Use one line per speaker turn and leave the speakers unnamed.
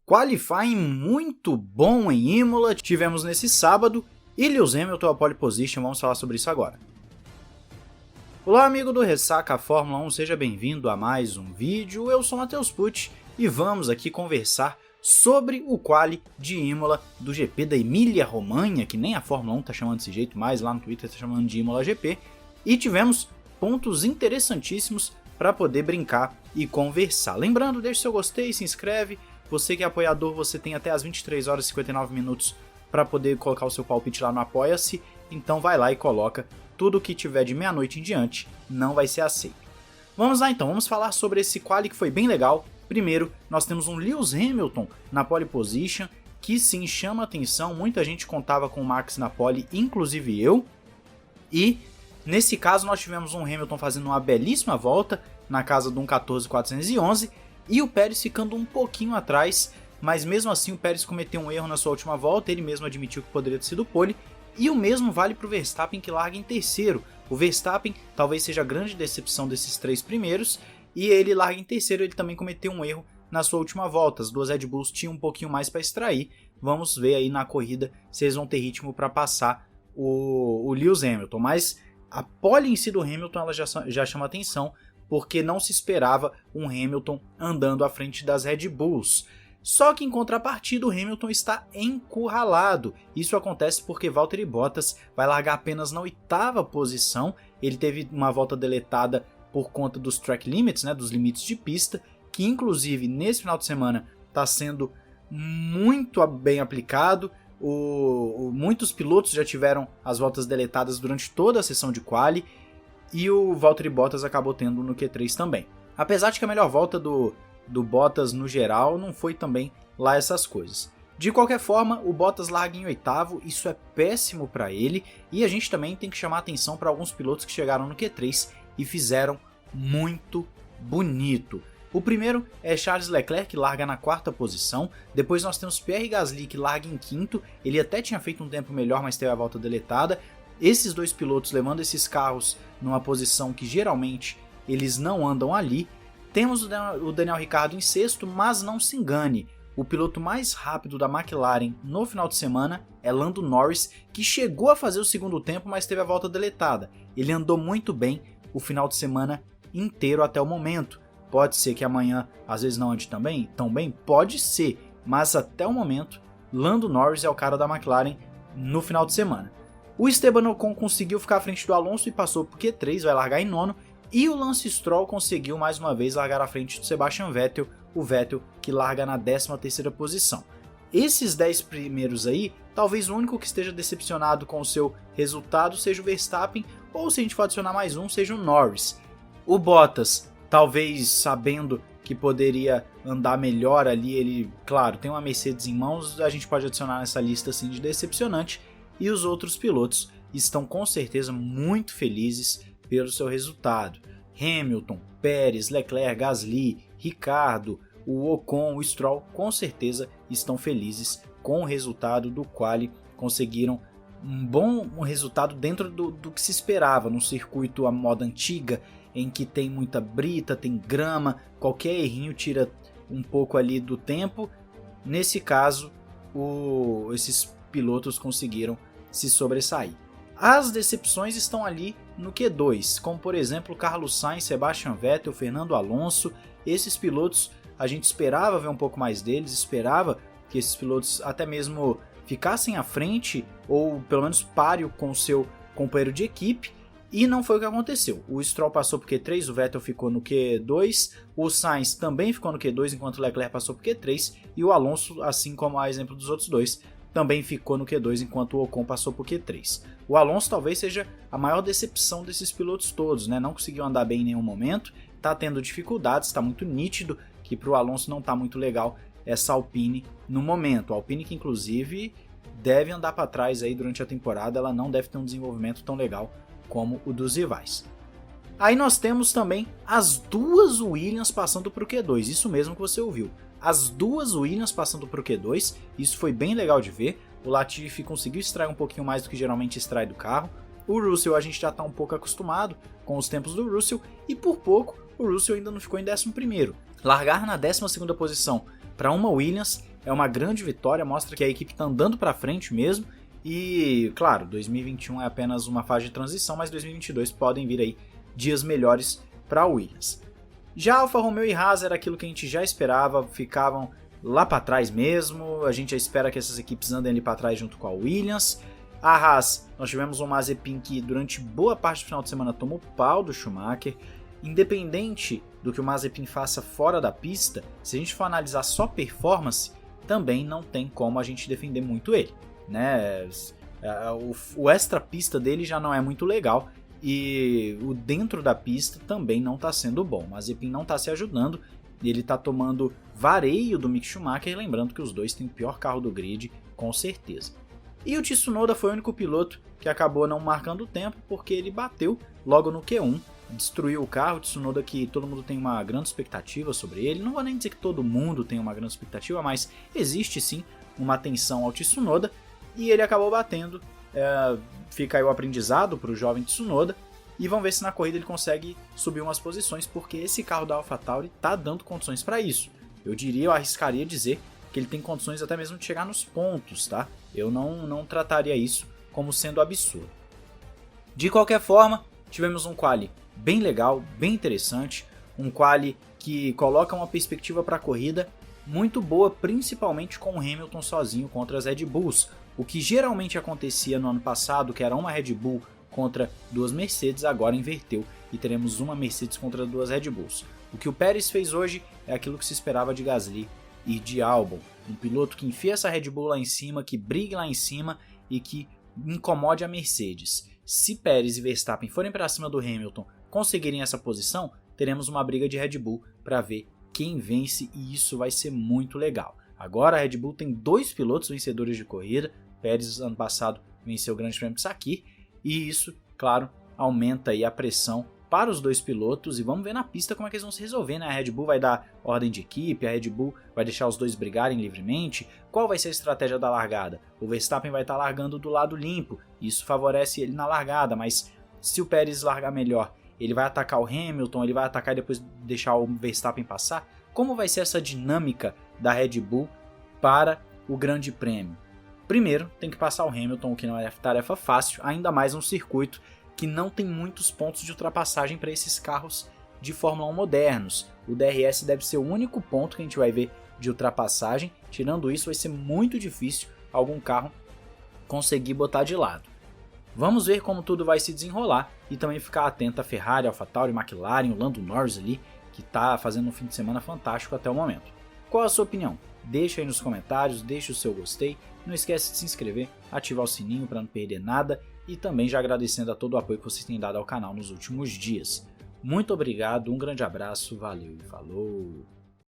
Qualifying muito bom em Imola tivemos nesse sábado e Lewis Hamilton a pole position, vamos falar sobre isso agora. Olá amigo do Ressaca Fórmula 1, seja bem-vindo a mais um vídeo, eu sou Matheus Pucci e vamos aqui conversar sobre o quali de Imola do GP da Emília-Romanha, que nem a Fórmula 1 tá chamando desse jeito, mas lá no Twitter tá chamando de Imola GP, e tivemos pontos interessantíssimos para poder brincar e conversar. Lembrando, deixe seu gostei, se inscreve. Você que é apoiador, você tem até as 23 horas e 59 minutos para poder colocar o seu palpite lá no Apoia-se, então vai lá e coloca. Tudo que tiver de meia-noite em diante não vai ser aceito. Vamos lá então, vamos falar sobre esse quali que foi bem legal. Primeiro, nós temos um Lewis Hamilton na pole position, que sim chama atenção, muita gente contava com o Max na pole, inclusive eu. E nesse caso nós tivemos um Hamilton fazendo uma belíssima volta na casa de um 14.411, e o Pérez ficando um pouquinho atrás, mas mesmo assim o Pérez cometeu um erro na sua última volta, ele mesmo admitiu que poderia ter sido pole, e o mesmo vale para o Verstappen, que larga em terceiro. O Verstappen talvez seja a grande decepção desses três primeiros, e ele larga em terceiro, ele também cometeu um erro na sua última volta. As duas Red Bulls tinham um pouquinho mais para extrair, vamos ver aí na corrida se eles vão ter ritmo para passar o Lewis Hamilton, mas a pole em si do Hamilton ela já chama atenção, porque não se esperava um Hamilton andando à frente das Red Bulls. Só que em contrapartida o Hamilton está encurralado. Isso acontece porque Valtteri Bottas vai largar apenas na 8ª posição. Ele teve uma volta deletada por conta dos track limits, dos limites de pista, que inclusive nesse final de semana está sendo muito bem aplicado. Muitos pilotos já tiveram as voltas deletadas durante toda a sessão de quali, e o Valtteri Bottas acabou tendo no Q3 também. Apesar de que a melhor volta do Bottas no geral não foi também lá essas coisas. De qualquer forma, o Bottas larga em 8º, isso é péssimo para ele, e a gente também tem que chamar atenção para alguns pilotos que chegaram no Q3 e fizeram muito bonito. O primeiro é Charles Leclerc, que larga na 4ª posição. Depois nós temos Pierre Gasly, que larga em 5º. Ele até tinha feito um tempo melhor, mas teve a volta deletada. Esses dois pilotos levando esses carros numa posição que geralmente eles não andam ali. Temos o Daniel Ricciardo em 6º, mas não se engane. O piloto mais rápido da McLaren no final de semana é Lando Norris, que chegou a fazer o segundo tempo, mas teve a volta deletada. Ele andou muito bem o final de semana inteiro até o momento. Pode ser que amanhã, às vezes não ande tão bem? Pode ser, mas até o momento, Lando Norris é o cara da McLaren no final de semana. O Esteban Ocon conseguiu ficar à frente do Alonso e passou por Q3, vai largar em 9º, e o Lance Stroll conseguiu mais uma vez largar à frente do Sebastian Vettel, o Vettel que larga na 13ª posição. Esses 10 primeiros aí, talvez o único que esteja decepcionado com o seu resultado seja o Verstappen, ou se a gente for adicionar mais um, seja o Norris. O Bottas, talvez sabendo que poderia andar melhor ali, ele, claro, tem uma Mercedes em mãos, a gente pode adicionar nessa lista assim de decepcionante, e os outros pilotos estão com certeza muito felizes pelo seu resultado. Hamilton, Pérez, Leclerc, Gasly, Ricciardo, o Ocon, o Stroll com certeza estão felizes com o resultado do quali, conseguiram um bom resultado dentro do que se esperava, num circuito à moda antiga, em que tem muita brita, tem grama, qualquer errinho tira um pouco ali do tempo. Nesse caso, esses pilotos conseguiram se sobressair. As decepções estão ali no Q2, como por exemplo Carlos Sainz, Sebastian Vettel, Fernando Alonso. Esses pilotos a gente esperava ver um pouco mais deles, esperava que esses pilotos até mesmo ficassem à frente ou pelo menos páreo com o seu companheiro de equipe, e não foi o que aconteceu. O Stroll passou por Q3, o Vettel ficou no Q2, o Sainz também ficou no Q2 enquanto o Leclerc passou por Q3, e o Alonso, assim como a exemplo dos outros dois, também ficou no Q2 enquanto o Ocon passou por Q3. O Alonso talvez seja a maior decepção desses pilotos todos, não conseguiu andar bem em nenhum momento, está tendo dificuldades, está muito nítido que para o Alonso não está muito legal essa Alpine no momento. A Alpine que inclusive deve andar para trás aí durante a temporada, ela não deve ter um desenvolvimento tão legal como o dos rivais. Aí nós temos também as duas Williams passando para o Q2, isso mesmo que você ouviu. As duas Williams passando para o Q2, isso foi bem legal de ver. O Latifi conseguiu extrair um pouquinho mais do que geralmente extrai do carro. O Russell a gente já está um pouco acostumado com os tempos do Russell, e por pouco o Russell ainda não ficou em 11º. Largar na 12ª posição para uma Williams é uma grande vitória, mostra que a equipe está andando para frente mesmo. E, claro, 2021 é apenas uma fase de transição, mas 2022 podem vir aí dias melhores para a Williams. Já Alfa Romeo e Haas era aquilo que a gente já esperava, ficavam lá para trás mesmo, a gente já espera que essas equipes andem ali para trás junto com a Williams. A Haas, nós tivemos um Mazepin que durante boa parte do final de semana tomou pau do Schumacher. Independente do que o Mazepin faça fora da pista, se a gente for analisar só performance, também não tem como a gente defender muito ele, né? O extra pista dele já não é muito legal e o dentro da pista também não está sendo bom. O Mazepin não está se ajudando, ele está tomando vareio do Mick Schumacher, lembrando que os dois têm o pior carro do grid, com certeza. E o Tsunoda foi o único piloto que acabou não marcando tempo porque ele bateu logo no Q1, destruiu o carro. O Tsunoda, que todo mundo tem uma grande expectativa sobre ele, não vou nem dizer que todo mundo tem uma grande expectativa, mas existe sim uma atenção ao Tsunoda, e ele acabou batendo. Fica aí o aprendizado para o jovem Tsunoda, e vamos ver se na corrida ele consegue subir umas posições, porque esse carro da AlphaTauri está dando condições para isso. Eu arriscaria dizer que ele tem condições até mesmo de chegar nos pontos, tá? Eu não trataria isso como sendo absurdo. De qualquer forma, tivemos um quali bem legal, bem interessante, um quali que coloca uma perspectiva para a corrida muito boa, principalmente com o Hamilton sozinho contra as Red Bulls. O que geralmente acontecia no ano passado, que era uma Red Bull contra duas Mercedes, agora inverteu e teremos uma Mercedes contra duas Red Bulls. O que o Pérez fez hoje é aquilo que se esperava de Gasly e de Albon, um piloto que enfia essa Red Bull lá em cima, que brigue lá em cima e que incomode a Mercedes. Se Pérez e Verstappen forem para cima do Hamilton, conseguirem essa posição, teremos uma briga de Red Bull para ver quem vence, e isso vai ser muito legal. Agora a Red Bull tem dois pilotos vencedores de corrida. Pérez ano passado venceu o Grande Prêmio de Sakir, e isso, claro, aumenta aí a pressão para os dois pilotos, e vamos ver na pista como é que eles vão se resolver, né? A Red Bull vai dar ordem de equipe, a Red Bull vai deixar os dois brigarem livremente. Qual vai ser a estratégia da largada? O Verstappen vai estar largando do lado limpo, isso favorece ele na largada, mas se o Pérez largar melhor, ele vai atacar o Hamilton, ele vai atacar e depois deixar o Verstappen passar? Como vai ser essa dinâmica da Red Bull para o Grande Prêmio? Primeiro, tem que passar o Hamilton, o que não é tarefa fácil, ainda mais um circuito que não tem muitos pontos de ultrapassagem para esses carros de Fórmula 1 modernos. O DRS deve ser o único ponto que a gente vai ver de ultrapassagem. Tirando isso, vai ser muito difícil algum carro conseguir botar de lado. Vamos ver como tudo vai se desenrolar e também ficar atento a Ferrari, AlphaTauri, McLaren, o Lando Norris ali, que está fazendo um fim de semana fantástico até o momento. Qual a sua opinião? Deixa aí nos comentários, deixa o seu gostei, não esquece de se inscrever, ativar o sininho para não perder nada, e também já agradecendo a todo o apoio que vocês têm dado ao canal nos últimos dias. Muito obrigado, um grande abraço, valeu e falou!